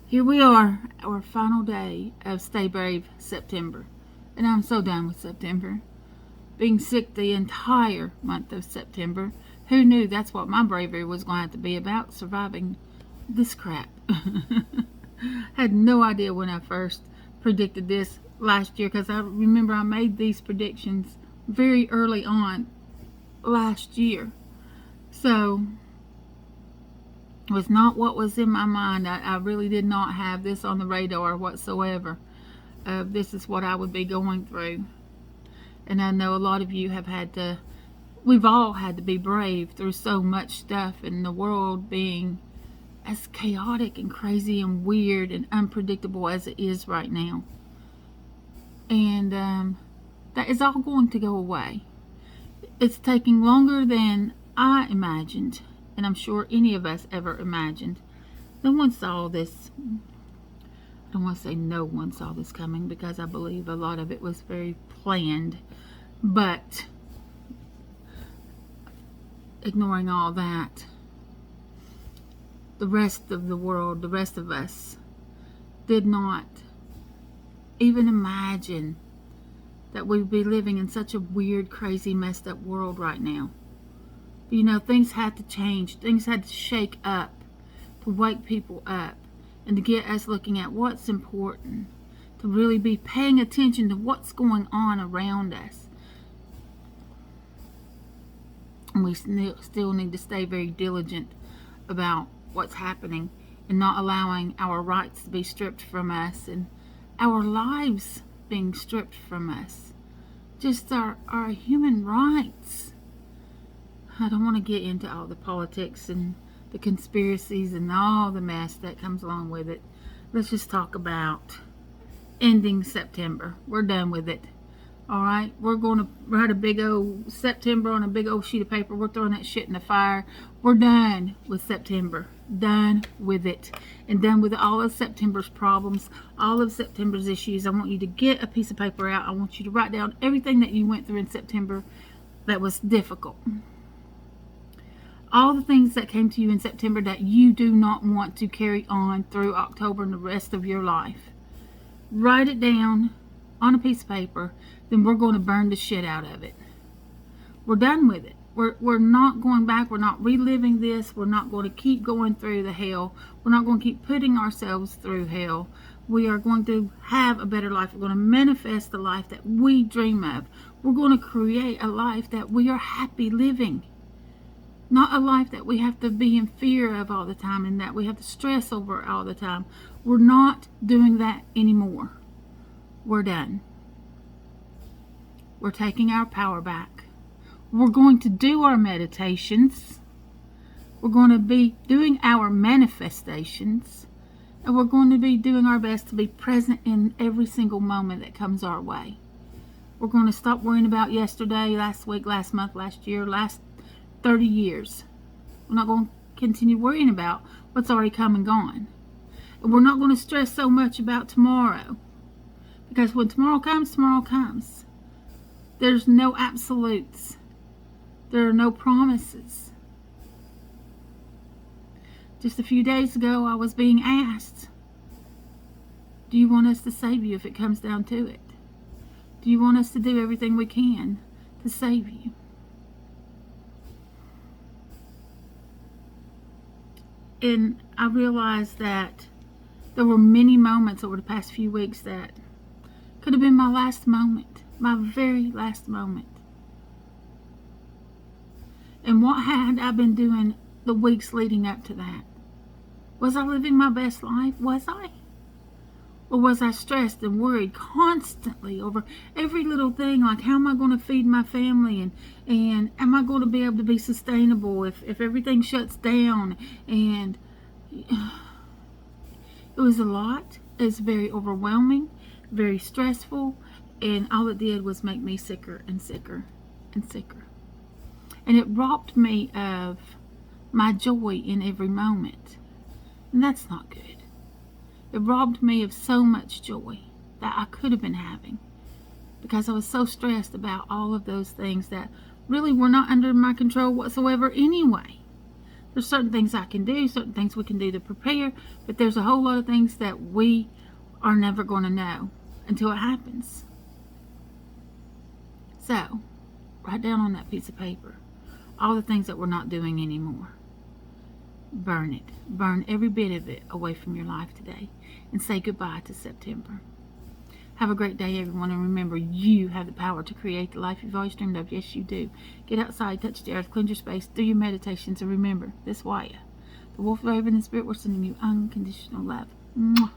Here we are, our final day of Stay Brave September. And I'm so done with September. Being sick the entire month of September. Who knew that's what my bravery was going to have to be about? Surviving this crap. Had no idea when I first predicted this last year, because I remember I made these predictions very early on last year. So it was not what was in my mind. I really did not have this on the radar whatsoever. This is what I would be going through. And I know a lot of you have had to, we've all had to be brave through so much stuff, in the world being as chaotic and crazy and weird and unpredictable as it is right now. And that is all going to go away. It's taking longer than I imagined, and I'm sure any of us ever imagined. No one saw this. I don't want to say no one saw this coming, because I believe a lot of it was very planned. But ignoring all that, the rest of the world, the rest of us, did not even imagine that we'd be living in such a weird, crazy, messed up world right now. But you know, things had to change. Things had to shake up to wake people up and to get us looking at what's important, to really be paying attention to what's going on around us. And we still need to stay very diligent about what's happening, and not allowing our rights to be stripped from us, and our lives being stripped from us. Just our human rights. I don't want to get into all the politics and the conspiracies and all the mess that comes along with it. Let's just talk about ending September. We're done with it. Alright, we're going to write a big old September on a big old sheet of paper. We're throwing that shit in the fire. We're done with September. Done with it. And done with all of September's problems, all of September's issues. I want you to get a piece of paper out. I want you to write down everything that you went through in September that was difficult. All the things that came to you in September that you do not want to carry on through October and the rest of your life. Write it down on a piece of paper. Then we're going to burn the shit out of it. We're done with it. We're not going back. We're not reliving this. We're not going to keep going through the hell. We're not going to keep putting ourselves through hell. We are going to have a better life. We're going to manifest the life that we dream of. We're going to create a life that we are happy living. Not a life that we have to be in fear of all the time and that we have to stress over all the time. We're not doing that anymore. We're done. We're taking our power back. We're going to do our meditations. We're going to be doing our manifestations. And we're going to be doing our best to be present in every single moment that comes our way. We're going to stop worrying about yesterday, last week, last month, last year, last 30 years. We're not going to continue worrying about what's already come and gone. And we're not going to stress so much about tomorrow. Because when tomorrow comes, tomorrow comes. There's no absolutes. There are no promises. Just a few days ago, I was being asked, do you want us to save you if it comes down to it? Do you want us to do everything we can to save you? And I realized that there were many moments over the past few weeks that could have been my last moment, my very last moment. And what had I been doing the weeks leading up to that? Was I living my best life? Was I? Or was I stressed and worried constantly over every little thing, like how am I going to feed my family, and am I going to be able to be sustainable if everything shuts down? And it was a lot. It was very overwhelming, very stressful, and all it did was make me sicker and sicker and sicker. And it robbed me of my joy in every moment. And that's not good. It robbed me of so much joy that I could have been having, because I was so stressed about all of those things that really were not under my control whatsoever anyway. There's certain things I can do, certain things we can do to prepare, but there's a whole lot of things that we are never going to know until it happens. So, write down on that piece of paper all the things that we're not doing anymore. Burn it. Burn every bit of it away from your life today and say goodbye to September. Have a great day, everyone, and remember, you have the power to create the life you've always dreamed of. Yes, you do. Get outside, touch the earth, cleanse your space, do your meditations, and remember, this why the wolf, the raven, and the spirit were sending you unconditional love. Mwah.